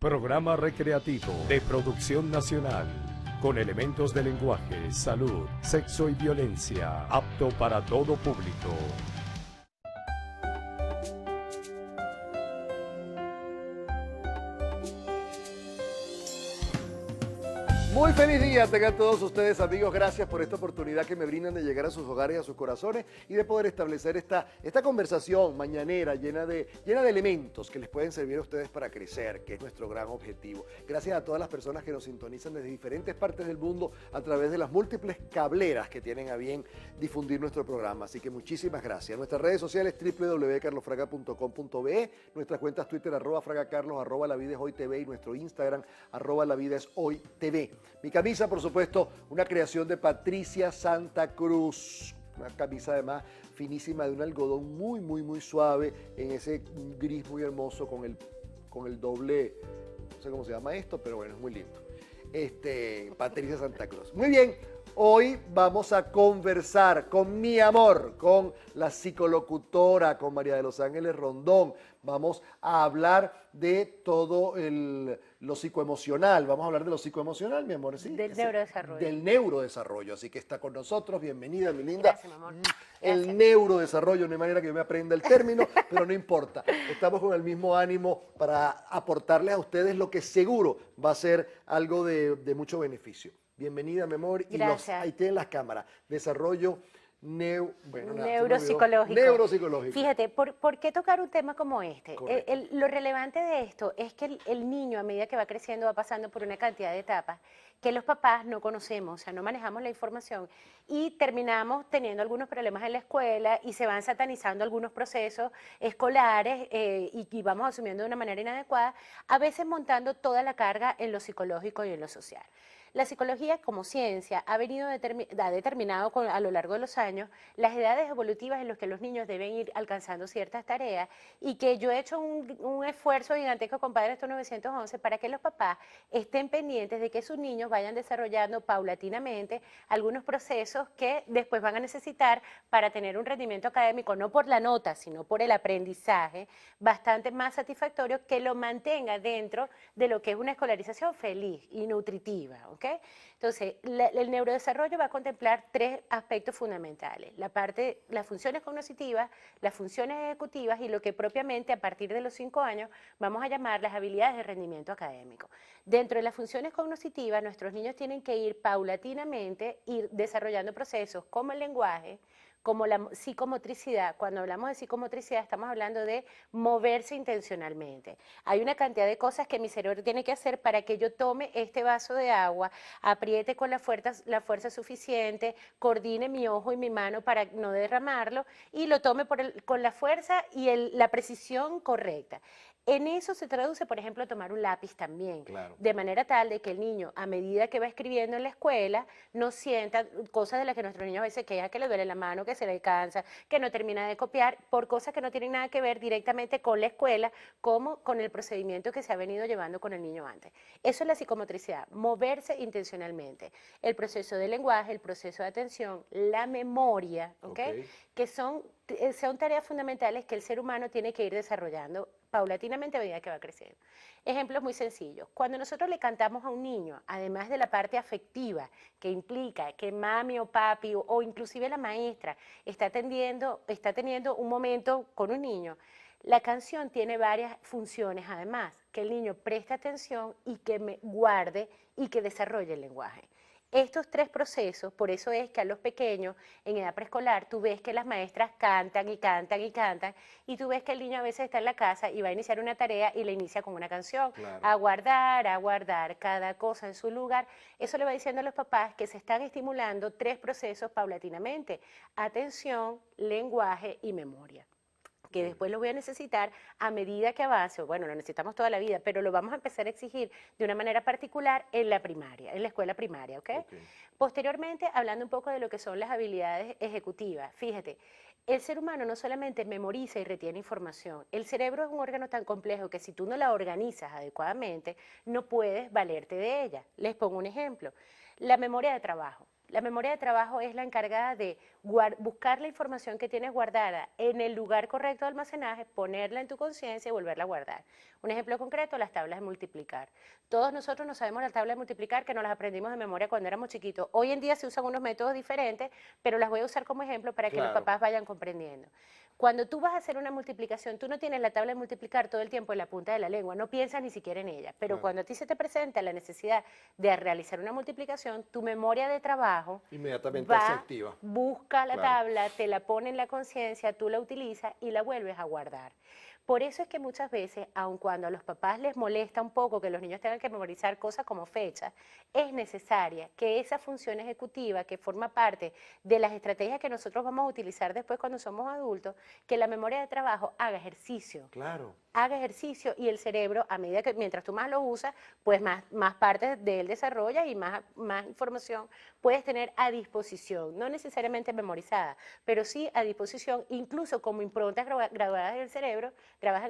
Programa recreativo de producción nacional, con elementos de lenguaje, salud, sexo y violencia, apto para todo público. Muy feliz día tengan todos ustedes, amigos. Gracias por esta oportunidad que me brindan de llegar a sus hogares y a sus corazones y de poder establecer esta conversación mañanera llena de elementos que les pueden servir a ustedes para crecer, que es nuestro gran objetivo. Gracias a todas las personas que nos sintonizan desde diferentes partes del mundo a través de las múltiples cableras que tienen a bien difundir nuestro programa. Así que muchísimas gracias. Nuestras redes sociales www.carlosfraga.com.be, nuestras cuentas Twitter @fragacarlos, @lavidaeshoytv y nuestro Instagram @lavidaeshoytv. Mi camisa, por supuesto, una creación de Patricia Santa Cruz. Una camisa además finísima de un algodón muy, muy, muy suave en ese gris muy hermoso con el doble, no sé cómo se llama esto, pero bueno, es muy lindo. Patricia Santa Cruz. Muy bien, hoy vamos a conversar con mi amor, con la psicolocutora, con María de los Ángeles Rondón. Vamos a hablar de todo lo psicoemocional. Vamos a hablar de lo psicoemocional, mi amor, ¿sí? Del neurodesarrollo. Del neurodesarrollo. Así que está con nosotros. Bienvenida, mi linda. Gracias, mi amor. El Gracias. neurodesarrollo, no hay manera que yo me aprenda el término, pero no importa. Estamos con el mismo ánimo para aportarles a ustedes lo que seguro va a ser algo de mucho beneficio. Bienvenida, mi amor. Gracias. Ahí tienen las cámaras. Desarrollo Neuropsicológico. Neuropsicológico. Fíjate, ¿por qué tocar un tema como este? Correcto. Lo relevante de esto es que el niño, a medida que va creciendo, va pasando por una cantidad de etapas que los papás no conocemos, o sea, no manejamos la información y terminamos teniendo algunos problemas en la escuela y se van satanizando algunos procesos escolares y vamos asumiendo de una manera inadecuada, a veces montando toda la carga en lo psicológico y en lo social. La psicología como ciencia ha determinado a lo largo de los años las edades evolutivas en las que los niños deben ir alcanzando ciertas tareas y que yo he hecho un esfuerzo gigantesco, compadre, estos 911, para que los papás estén pendientes de que sus niños vayan desarrollando paulatinamente algunos procesos que después van a necesitar para tener un rendimiento académico, no por la nota, sino por el aprendizaje, bastante más satisfactorio que lo mantenga dentro de lo que es una escolarización feliz y nutritiva, ¿ok? Entonces, el neurodesarrollo va a contemplar tres aspectos fundamentales: las funciones cognitivas, las funciones ejecutivas y lo que propiamente a partir de los 5 años vamos a llamar las habilidades de rendimiento académico. Dentro de las funciones cognitivas, nuestros niños tienen que ir paulatinamente desarrollando procesos como el lenguaje, como la psicomotricidad. Cuando hablamos de psicomotricidad estamos hablando de moverse intencionalmente. Hay una cantidad de cosas que mi cerebro tiene que hacer para que yo tome este vaso de agua, apriete con la fuerza suficiente, coordine mi ojo y mi mano para no derramarlo y lo tome con la fuerza y la precisión correcta. En eso se traduce, por ejemplo, tomar un lápiz también, Claro. de manera tal de que el niño, a medida que va escribiendo en la escuela, no sienta cosas de las que nuestros niños a veces quejan, que le duele la mano, que se le cansa, que no termina de copiar, por cosas que no tienen nada que ver directamente con la escuela, como con el procedimiento que se ha venido llevando con el niño antes. Eso es la psicomotricidad, moverse intencionalmente. El proceso de lenguaje, el proceso de atención, la memoria, ¿ok? Que son tareas fundamentales que el ser humano tiene que ir desarrollando paulatinamente a medida que va creciendo. Ejemplos muy sencillos. Cuando nosotros le cantamos a un niño, además de la parte afectiva que implica que mami o papi o inclusive la maestra está teniendo un momento con un niño, la canción tiene varias funciones además: que el niño preste atención y que me guarde y que desarrolle el lenguaje. Estos tres procesos, por eso es que a los pequeños en edad preescolar tú ves que las maestras cantan y cantan y cantan y tú ves que el niño a veces está en la casa y va a iniciar una tarea y le inicia con una canción, Claro. a guardar cada cosa en su lugar. Eso le va diciendo a los papás que se están estimulando tres procesos paulatinamente: atención, lenguaje y memoria, que después lo voy a necesitar a medida que avance. Bueno, lo necesitamos toda la vida, pero lo vamos a empezar a exigir de una manera particular en la primaria, en la escuela primaria, ¿ok? Posteriormente, hablando un poco de lo que son las habilidades ejecutivas, fíjate, el ser humano no solamente memoriza y retiene información, el cerebro es un órgano tan complejo que si tú no la organizas adecuadamente, no puedes valerte de ella. Les pongo un ejemplo: la memoria de trabajo. La memoria de trabajo es la encargada de buscar la información que tienes guardada en el lugar correcto de almacenaje, ponerla en tu conciencia y volverla a guardar. Un ejemplo concreto, las tablas de multiplicar. Todos nosotros no sabemos la tabla de multiplicar, que nos las aprendimos de memoria cuando éramos chiquitos. Hoy en día se usan unos métodos diferentes, pero las voy a usar como ejemplo para que los papás vayan comprendiendo. Cuando tú vas a hacer una multiplicación, tú no tienes la tabla de multiplicar todo el tiempo en la punta de la lengua, no piensas ni siquiera en ella, pero cuando a ti se te presenta la necesidad de realizar una multiplicación, tu memoria de trabajo Inmediatamente va, se activa. busca la tabla, te la pone en la conciencia, tú la utilizas y la vuelves a guardar. Por eso es que muchas veces, aun cuando a los papás les molesta un poco que los niños tengan que memorizar cosas como fechas, es necesaria que esa función ejecutiva que forma parte de las estrategias que nosotros vamos a utilizar después cuando somos adultos, que la memoria de trabajo haga ejercicio. Claro. Haga ejercicio y el cerebro, a medida que mientras tú más lo usas, pues más partes de él desarrolla y más información puedes tener a disposición, no necesariamente memorizada, pero sí a disposición, incluso como improntas grabadas en el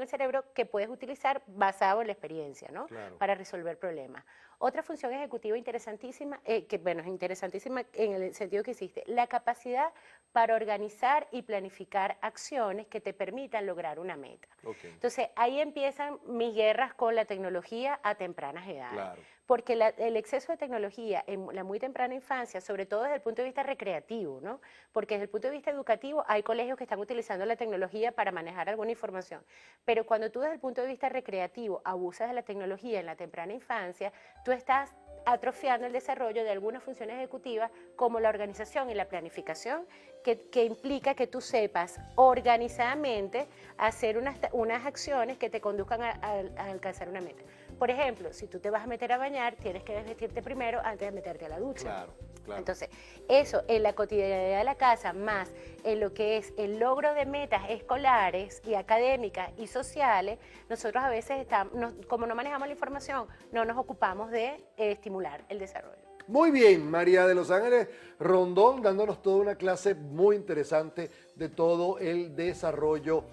cerebro que puedes utilizar basado en la experiencia, ¿no? Claro. Para resolver problemas. Otra función ejecutiva interesantísima, que bueno, es interesantísima en el sentido que existe, la capacidad para organizar y planificar acciones que te permitan lograr una meta. Okay. Entonces, ahí empiezan mis guerras con la tecnología a tempranas edades. Claro. Porque el exceso de tecnología en la muy temprana infancia, sobre todo desde el punto de vista recreativo, ¿no? Porque desde el punto de vista educativo hay colegios que están utilizando la tecnología para manejar alguna información, pero cuando tú desde el punto de vista recreativo abusas de la tecnología en la temprana infancia, tú estás atrofiando el desarrollo de algunas funciones ejecutivas como la organización y la planificación, que implica que tú sepas organizadamente hacer unas acciones que te conduzcan a alcanzar una meta. Por ejemplo, si tú te vas a meter a bañar, tienes que desvestirte primero antes de meterte a la ducha. Claro, claro. Entonces, eso en la cotidianidad de la casa, más en lo que es el logro de metas escolares y académicas y sociales, nosotros a veces, como no manejamos la información, no nos ocupamos de estimular el desarrollo. Muy bien, María de Los Ángeles Rondón, dándonos toda una clase muy interesante de todo el desarrollo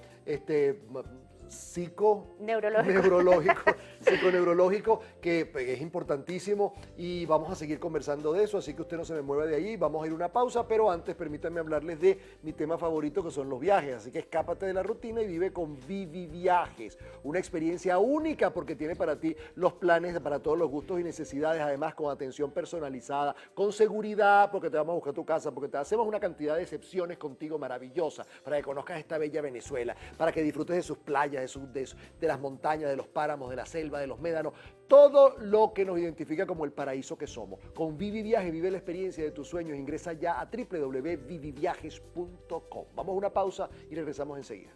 psiconeurológico, que es importantísimo y vamos a seguir conversando de eso, así que usted no se me mueva de ahí, vamos a ir a una pausa, pero antes permítanme hablarles de mi tema favorito, que son los viajes, así que escápate de la rutina y vive con Vivi Viajes, una experiencia única porque tiene para ti los planes para todos los gustos y necesidades, además con atención personalizada, con seguridad, porque te vamos a buscar tu casa, porque te hacemos una cantidad de excepciones contigo maravillosa, para que conozcas esta bella Venezuela, para que disfrutes de sus playas, de las montañas, de los páramos, de la selva, de los médanos, todo lo que nos identifica como el paraíso que somos. Con Vivi Viajes vive la experiencia de tus sueños. Ingresa ya a www.viviviajes.com. Vamos a una pausa y regresamos enseguida.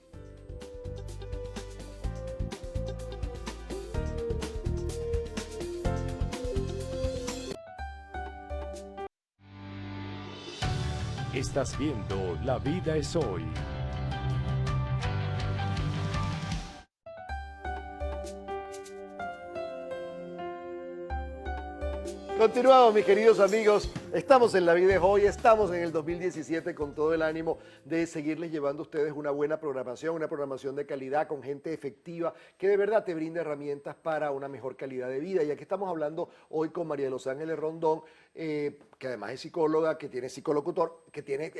Estás viendo La Vida es Hoy. Continuamos, mis queridos amigos, estamos en La Vida es Hoy, estamos en el 2017 con todo el ánimo de seguirles llevando a ustedes una buena programación, una programación de calidad con gente efectiva que de verdad te brinda herramientas para una mejor calidad de vida. Y aquí estamos hablando hoy con María de Los Ángeles Rondón, que además es psicóloga, que tiene psicolocutor, que tiene,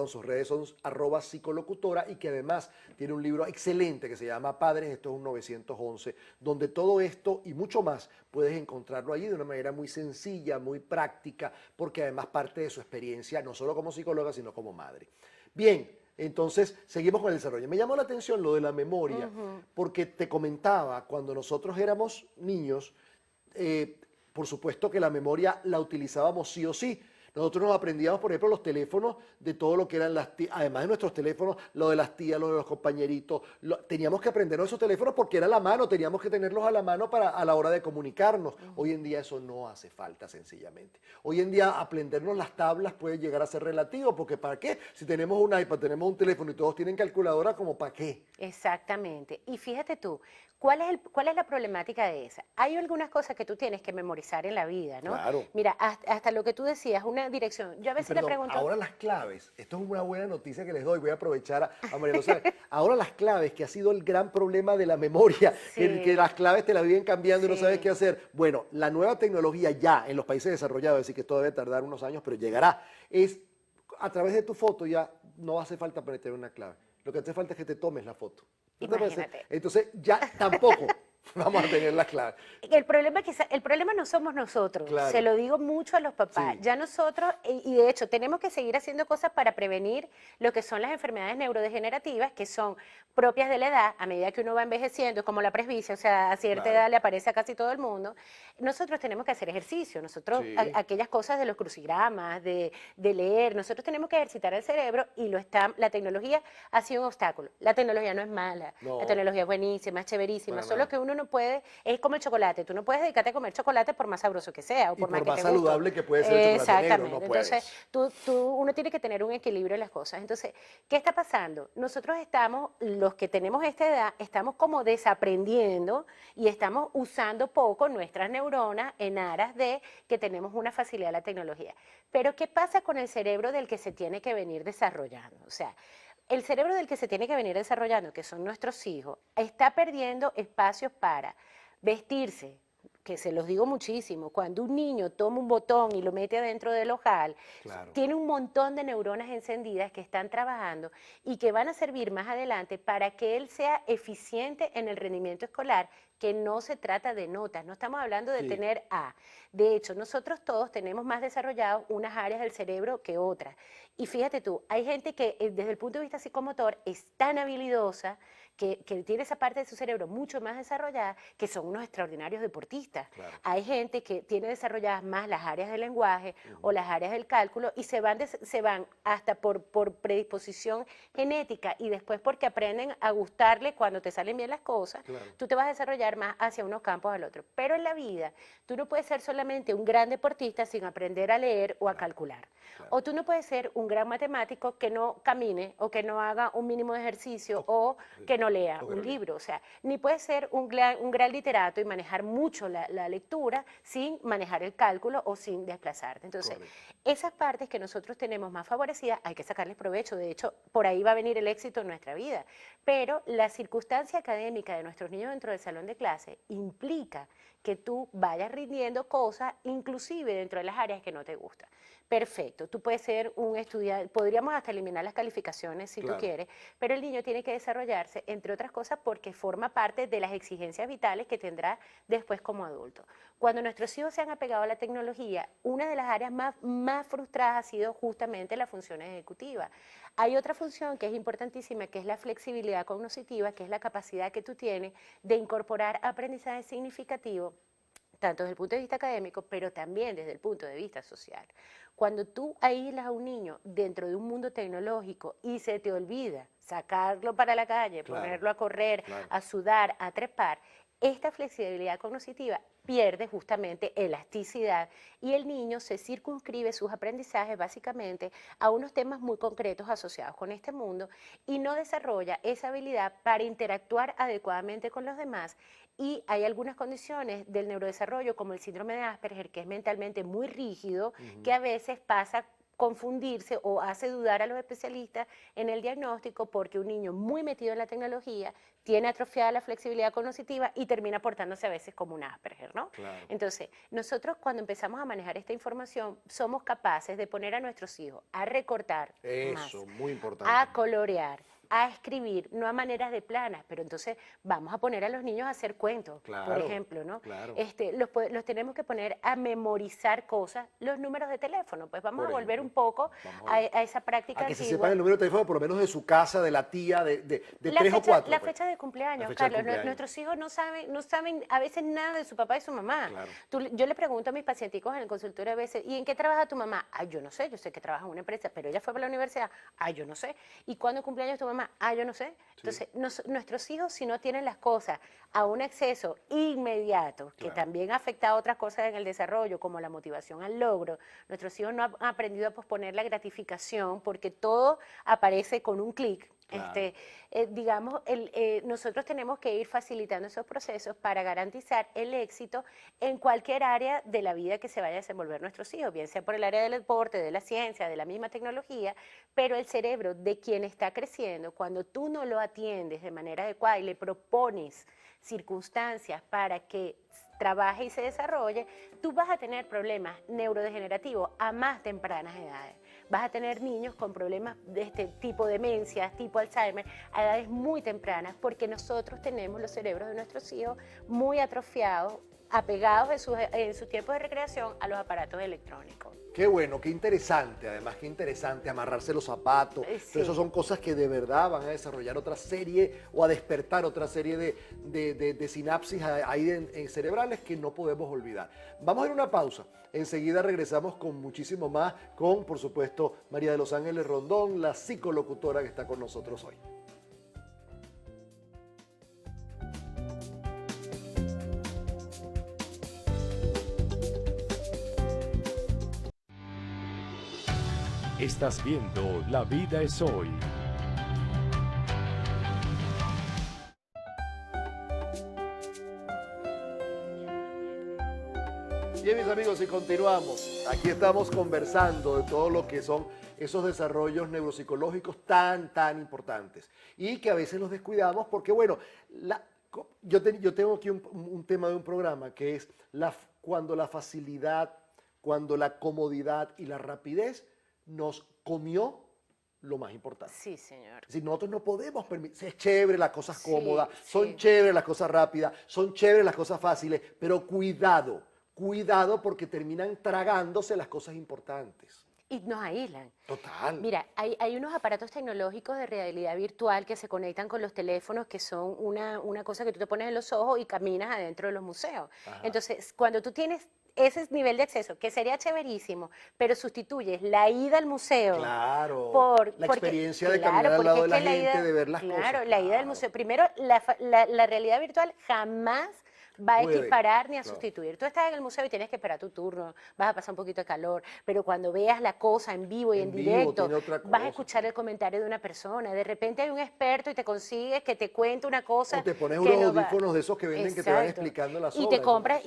sus redes son @psicolocutora y que además tiene un libro excelente que se llama Padres, esto es un 911, donde todo esto y mucho más puedes encontrarlo allí de una manera muy sencilla, muy práctica, porque además parte de su experiencia, no solo como psicóloga, sino como madre. Bien, entonces seguimos con el desarrollo. Me llamó la atención lo de la memoria, porque te comentaba, cuando nosotros éramos niños, por supuesto que la memoria la utilizábamos sí o sí. Nosotros nos aprendíamos, por ejemplo, los teléfonos de todo lo que eran las tías, además de nuestros teléfonos, lo de las tías, lo de los compañeritos, teníamos que aprendernos esos teléfonos porque era a la mano, teníamos que tenerlos a la mano a la hora de comunicarnos. Hoy en día eso no hace falta, sencillamente. Hoy en día aprendernos las tablas puede llegar a ser relativo, porque ¿para qué? Si tenemos un iPad, tenemos un teléfono y todos tienen calculadora, ¿como para qué? Exactamente. Y fíjate tú, ¿cuál es la problemática de esa? Hay algunas cosas que tú tienes que memorizar en la vida, ¿no? Claro. Mira, hasta lo que tú decías, una dirección. Yo a veces Perdón, le pregunto... ahora las claves, esto es una buena noticia que les doy, voy a aprovechar a María Rosa. Ahora las claves, que ha sido el gran problema de la memoria, que las claves te las viven cambiando y no sabes qué hacer. Bueno, la nueva tecnología ya en los países desarrollados, es decir, que esto debe tardar unos años, pero llegará, es a través de tu foto ya no hace falta meter una clave. Lo que hace falta es que te tomes la foto. ¿No te parece? Imagínate. Entonces ya tampoco vamos a tener las claves. El problema no somos nosotros, Claro. se lo digo mucho a los papás. Sí. Ya nosotros, y de hecho, tenemos que seguir haciendo cosas para prevenir lo que son las enfermedades neurodegenerativas, que son propias de la edad, a medida que uno va envejeciendo, como la presbicia, o sea, a cierta edad le aparece a casi todo el mundo. Nosotros tenemos que hacer ejercicio, nosotros, Sí. aquellas cosas de los crucigramas, de leer, nosotros tenemos que ejercitar el cerebro y la tecnología ha sido un obstáculo. La tecnología no es mala, No. la tecnología es buenísima, es chéverísima, Para solo nada. que uno no puede, es como el chocolate, tú no puedes dedicarte a comer chocolate por más sabroso que sea o Y por más por que más te guste. saludable que puede ser el chocolate negro, no puedes. Entonces, uno tiene que tener un equilibrio en las cosas. Entonces, ¿qué está pasando? Nosotros estamos, los que tenemos esta edad, estamos como desaprendiendo y estamos usando poco nuestras neuronas en aras de que tenemos una facilidad a la tecnología. Pero, ¿qué pasa con el cerebro del que se tiene que venir desarrollando? O sea, el cerebro del que se tiene que venir desarrollando, que son nuestros hijos, está perdiendo espacios para vestirse, que se los digo muchísimo, cuando un niño toma un botón y lo mete adentro del ojal, Claro. tiene un montón de neuronas encendidas que están trabajando y que van a servir más adelante para que él sea eficiente en el rendimiento escolar, que no se trata de notas, no estamos hablando de Sí. tener A. De hecho, nosotros todos tenemos más desarrolladas unas áreas del cerebro que otras. Y fíjate tú, hay gente que desde el punto de vista psicomotor es tan habilidosa que tiene esa parte de su cerebro mucho más desarrollada, que son unos extraordinarios deportistas. Claro. Hay gente que tiene desarrolladas más las áreas del lenguaje o las áreas del cálculo y se van hasta por predisposición genética y después porque aprenden a gustarle cuando te salen bien las cosas, Claro. tú te vas a desarrollar más hacia unos campos al otro. Pero en la vida, tú no puedes ser solamente un gran deportista sin aprender a leer o a calcular. O tú no puedes ser un gran matemático que no camine o que no haga un mínimo de ejercicio o que no lea un libro. O sea, ni puedes ser un gran literato y manejar mucho la lectura sin manejar el cálculo o sin desplazarte. Entonces, esas partes que nosotros tenemos más favorecidas hay que sacarles provecho. De hecho, por ahí va a venir el éxito en nuestra vida. Pero la circunstancia académica de nuestros niños dentro del salón de clase implica que tú vayas rindiendo cosas, inclusive dentro de las áreas que no te gustan. Perfecto, tú puedes ser un estudiante, podríamos hasta eliminar las calificaciones si tú quieres, pero el niño tiene que desarrollarse, entre otras cosas, porque forma parte de las exigencias vitales que tendrá después como adulto. Cuando nuestros hijos se han apegado a la tecnología, una de las áreas más frustradas ha sido justamente la función ejecutiva. Hay otra función que es importantísima, que es la flexibilidad cognitiva, que es la capacidad que tú tienes de incorporar aprendizaje significativo tanto desde el punto de vista académico, pero también desde el punto de vista social. Cuando tú aíslas a un niño dentro de un mundo tecnológico y se te olvida sacarlo para la calle, ponerlo a correr, a sudar, a trepar, esta flexibilidad cognitiva pierde justamente elasticidad y el niño se circunscribe sus aprendizajes básicamente a unos temas muy concretos asociados con este mundo y no desarrolla esa habilidad para interactuar adecuadamente con los demás. Y hay algunas condiciones del neurodesarrollo, como el síndrome de Asperger, que es mentalmente muy rígido, que a veces pasa confundirse o hace dudar a los especialistas en el diagnóstico porque un niño muy metido en la tecnología tiene atrofiada la flexibilidad cognitiva y termina portándose a veces como un Asperger, ¿no? Claro. Entonces, nosotros cuando empezamos a manejar esta información, somos capaces de poner a nuestros hijos a recortar más, Eso, muy importante. a colorear, a escribir, no a maneras de planas, pero entonces vamos a poner a los niños a hacer cuentos, por Claro, ejemplo, ¿no? claro. Los tenemos que poner a memorizar cosas, los números de teléfono, pues vamos Por a volver ejemplo, un poco vamos a esa práctica A que se antigua. sepan el número de teléfono por lo menos de su casa, de la tía, de La 3 o fecha, 4. la fecha de cumpleaños, La fecha de Carlos. cumpleaños. Nuestros hijos no saben a veces nada de su papá y su mamá. Claro. Yo le pregunto a mis pacienticos en el consultorio a veces, ¿y en qué trabaja tu mamá? Ay, yo no sé, yo sé que trabaja en una empresa, pero ella fue para la universidad. Ay, yo no sé. ¿Y cuándo cumpleaños tu mamá? Ay, yo no sé. Entonces, nuestros hijos, si no tienen las cosas a un acceso inmediato, que también afecta a otras cosas en el desarrollo, como la motivación al logro, nuestros hijos no han aprendido a posponer la gratificación porque todo aparece con un clic. Este, digamos, nosotros tenemos que ir facilitando esos procesos para garantizar el éxito en cualquier área de la vida que se vaya a desenvolver nuestros hijos, bien sea por el área del deporte, de la ciencia, de la misma tecnología, pero el cerebro de quien está creciendo, cuando tú no lo atiendes de manera adecuada y le propones circunstancias para que trabaje y se desarrolle, tú vas a tener problemas neurodegenerativos a más tempranas edades. Vas a tener niños con problemas de este tipo, demencias, tipo Alzheimer, a edades muy tempranas, porque nosotros tenemos los cerebros de nuestros hijos muy atrofiados, apegados en su tiempo de recreación a los aparatos electrónicos. Qué bueno, qué interesante, además, qué interesante amarrarse los zapatos. Sí. Pero eso son cosas que de verdad van a desarrollar otra serie o a despertar otra serie de sinapsis ahí en cerebrales que no podemos olvidar. Vamos a ir a una pausa. Enseguida regresamos con muchísimo más, con, por supuesto, María de los Ángeles Rondón, la psicolocutora que está con nosotros hoy. Estás viendo La Vida es Hoy. Bien, mis amigos, y continuamos. Aquí estamos conversando de todo lo que son esos desarrollos neuropsicológicos tan importantes y que a veces los descuidamos porque, bueno, yo tengo aquí un tema de un programa que es cuando la facilidad, cuando la comodidad y la rapidez nos comió lo más importante. Sí, señor. Si nosotros no podemos permitir, es chévere las cosas cómodas, Sí. son chéveres las cosas rápidas, son chéveres las cosas fáciles, pero cuidado porque terminan tragándose las cosas importantes. Y nos aíslan. Total. Mira, hay unos aparatos tecnológicos de realidad virtual que se conectan con los teléfonos, que son una cosa que tú te pones en los ojos y caminas adentro de los museos. Ajá. Entonces, cuando tú tienes ese nivel de acceso, que sería chéverísimo, pero sustituyes la ida al museo. Claro, la experiencia de caminar al lado de la gente, de ver las cosas. Claro, la ida al museo. Primero, la realidad virtual jamás va a Puede, equiparar ni a claro. sustituir. Tú estás en el museo y tienes que esperar tu turno, vas a pasar un poquito de calor, pero cuando veas la cosa en vivo y en vivo, directo, tiene otra vas a cosa. escuchar el comentario de una persona. De repente hay un experto y te consigues que te cuente una cosa. O te pones que unos no va. audífonos de esos que venden que te van Exacto. explicando las Y obras.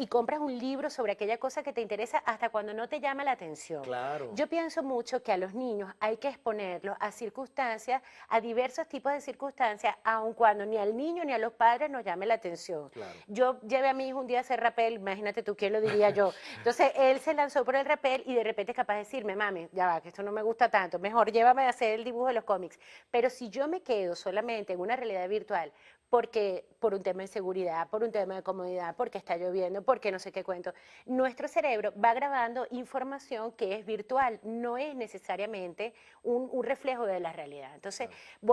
compras un libro sobre aquella cosa que te interesa hasta cuando no te llama la atención. Claro. Yo pienso mucho que a los niños hay que exponerlos a circunstancias, a diversos tipos de circunstancias, aun cuando ni al niño ni a los padres nos llame la atención. Claro. Yo llevé a mi hijo un día a hacer rapel, imagínate tú, ¿quién lo diría yo? Entonces, él se lanzó por el rapel y de repente es capaz de decirme, mami, ya va, que esto no me gusta tanto, mejor llévame a hacer el dibujo de los cómics. Pero si yo me quedo solamente en una realidad virtual, porque por un tema de seguridad, por un tema de comodidad, porque está lloviendo, porque no sé qué cuento, nuestro cerebro va grabando información que es virtual, no es necesariamente un reflejo de la realidad. Entonces,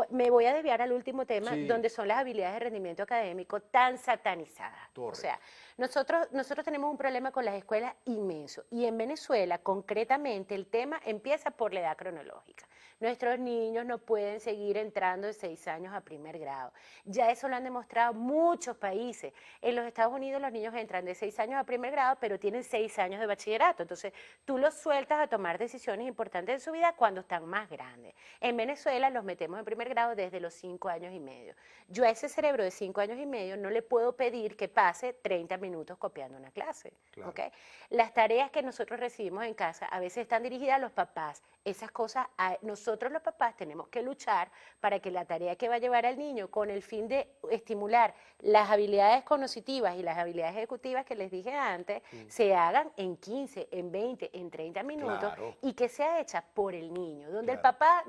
me voy a desviar al último tema, Sí. donde son las habilidades de rendimiento académico tan satanizadas. Correcto. O sea, nosotros tenemos un problema con las escuelas inmenso, y en Venezuela, concretamente, el tema empieza por la edad cronológica. Nuestros niños no pueden seguir entrando de 6 años a primer grado. Ya eso lo han demostrado muchos países. En los Estados Unidos los niños entran de 6 años a primer grado, pero tienen 6 años de bachillerato. Entonces, tú los sueltas a tomar decisiones importantes en su vida cuando están más grandes. En Venezuela los metemos en primer grado desde los 5 años y medio. Yo a ese cerebro de 5 años y medio no le puedo pedir que pase 30 minutos copiando una clase. Claro. ¿Okay? Las tareas que nosotros recibimos en casa a veces están dirigidas a los papás. Esas cosas, nosotros los papás tenemos que luchar para que la tarea que va a llevar al niño con el fin de estimular las habilidades cognitivas y las habilidades ejecutivas que les dije antes, se hagan en 15, en 20, en 30 minutos, Claro. y que sea hecha por el niño, donde el Claro. papá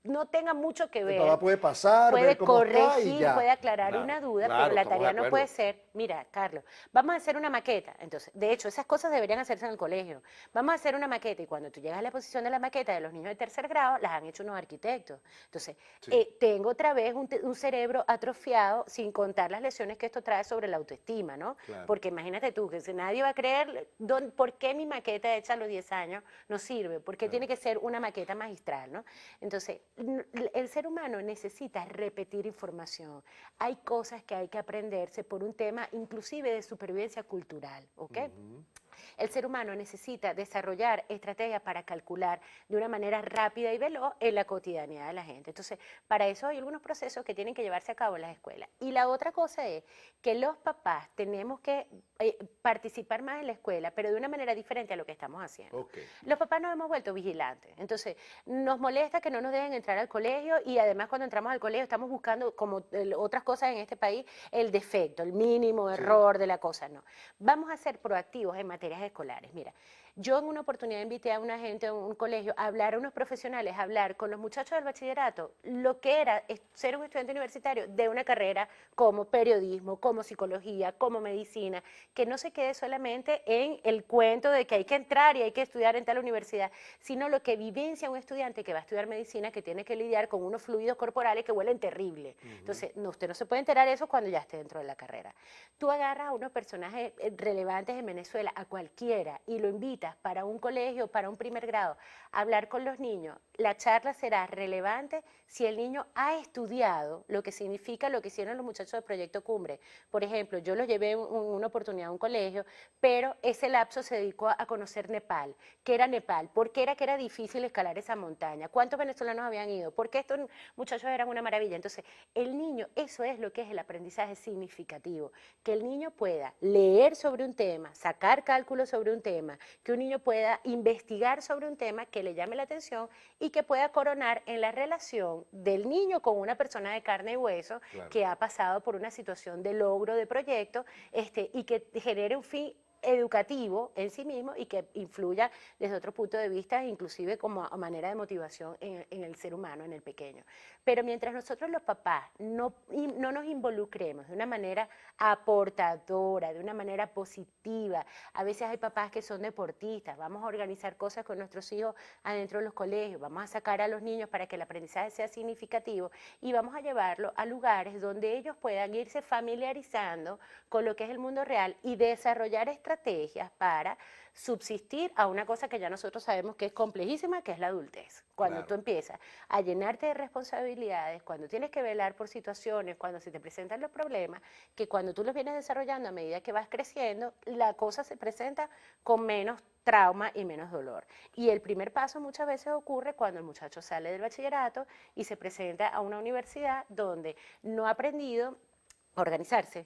no tenga mucho que El ver. papá puede pasar, Puede ver cómo está y corregir, ya. puede aclarar Claro, una duda, claro, pero la estamos de tarea no acuerdo. puede ser, mira, Carlos, vamos a hacer una maqueta. Entonces, de hecho, esas cosas deberían hacerse en el colegio. Vamos a hacer una maqueta, y cuando tú llegas a la posición de la maqueta de los niños de tercer grado, las han hecho unos arquitectos. Entonces, Sí. tengo otra vez un cerebro atrofiado, sin contar las lesiones que esto trae sobre la autoestima, ¿no? Claro. Porque imagínate tú, que si nadie va a creer, ¿por qué mi maqueta hecha a los 10 años no sirve? ¿Por qué tiene que ser una maqueta magistral, ¿no? Entonces, el ser humano necesita repetir información. Hay cosas que hay que aprenderse por un tema inclusive de supervivencia cultural, ¿ok? el ser humano necesita desarrollar estrategias para calcular de una manera rápida y veloz en la cotidianidad de la gente. Entonces, para eso hay algunos procesos que tienen que llevarse a cabo en las escuelas. Y la otra cosa es que los papás tenemos que participar más en la escuela, pero de una manera diferente a lo que estamos haciendo. Okay. Los papás nos hemos vuelto vigilantes. Entonces, nos molesta que no nos dejen entrar al colegio y además cuando entramos al colegio estamos buscando, como otras cosas en este país, el defecto, el mínimo error de la cosa. No. Vamos a ser proactivos en materias escolares. Mira, yo en una oportunidad invité a una gente a un colegio a hablar, a unos profesionales, a hablar con los muchachos del bachillerato lo que era ser un estudiante universitario de una carrera como periodismo, como psicología, como medicina, que no se quede solamente en el cuento de que hay que entrar y hay que estudiar en tal universidad, sino lo que vivencia un estudiante que va a estudiar medicina, que tiene que lidiar con unos fluidos corporales que huelen terrible. Entonces, usted no se puede enterar de eso cuando ya esté dentro de la carrera. Tú agarras a unos personajes relevantes en Venezuela, a cualquiera, y lo invitas para un colegio, para un primer grado, a hablar con los niños. La charla será relevante si el niño ha estudiado lo que significa lo que hicieron los muchachos del Proyecto Cumbre. Por ejemplo, yo los llevé en una oportunidad a un colegio, pero ese lapso se dedicó a conocer Nepal. ¿Qué era Nepal? ¿Por qué era que era difícil escalar esa montaña? ¿Cuántos venezolanos habían ido? ¿Por qué estos muchachos eran una maravilla? Entonces, el niño, eso es lo que es el aprendizaje significativo, que el niño pueda leer sobre un tema, sacar cálculos sobre un tema, que un niño pueda investigar sobre un tema que le llame la atención y que pueda coronar en la relación del niño con una persona de carne y hueso que ha pasado por una situación de logro de proyecto y que genere un fin educativo en sí mismo y que influya desde otro punto de vista, inclusive como manera de motivación en el ser humano, en el pequeño. Pero mientras nosotros los papás no nos involucremos de una manera aportadora, de una manera positiva, a veces hay papás que son deportistas, vamos a organizar cosas con nuestros hijos adentro de los colegios, vamos a sacar a los niños para que el aprendizaje sea significativo y vamos a llevarlo a lugares donde ellos puedan irse familiarizando con lo que es el mundo real y desarrollar estrategias para subsistir a una cosa que ya nosotros sabemos que es complejísima, que es la adultez. Cuando tú empiezas a llenarte de responsabilidades, cuando tienes que velar por situaciones, cuando se te presentan los problemas, que cuando tú los vienes desarrollando a medida que vas creciendo, la cosa se presenta con menos trauma y menos dolor. Y el primer paso muchas veces ocurre cuando el muchacho sale del bachillerato y se presenta a una universidad donde no ha aprendido a organizarse,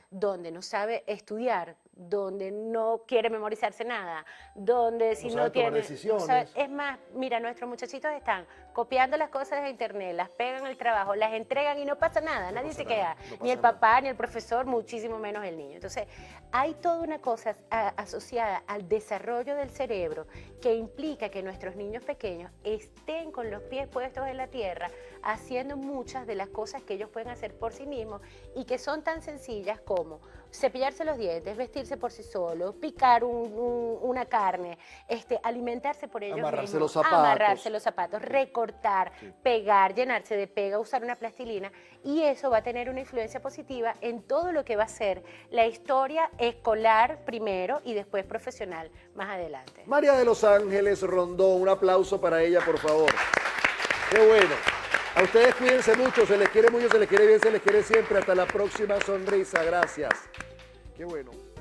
donde no sabe estudiar, donde no quiere memorizarse nada, donde si no tiene... es más, mira, nuestros muchachitos están copiando las cosas de internet, las pegan el trabajo, las entregan y no pasa nada, nadie se queda, ni el papá, ni el profesor, muchísimo menos el niño. Entonces, hay toda una cosa asociada al desarrollo del cerebro que implica que nuestros niños pequeños estén con los pies puestos en la tierra, haciendo muchas de las cosas que ellos pueden hacer por sí mismos y que son tan sencillas como cepillarse los dientes, vestirse por sí solos, picar una carne, alimentarse por ellos mismos, amarrarse los zapatos, recortar, pegar, llenarse de pega, usar una plastilina, y eso va a tener una influencia positiva en todo lo que va a ser la historia escolar primero y después profesional más adelante. María de los Ángeles Rondón, un aplauso para ella, por favor. Qué bueno. A ustedes cuídense mucho, se les quiere mucho, se les quiere bien, se les quiere siempre. Hasta la próxima sonrisa, gracias. Qué bueno.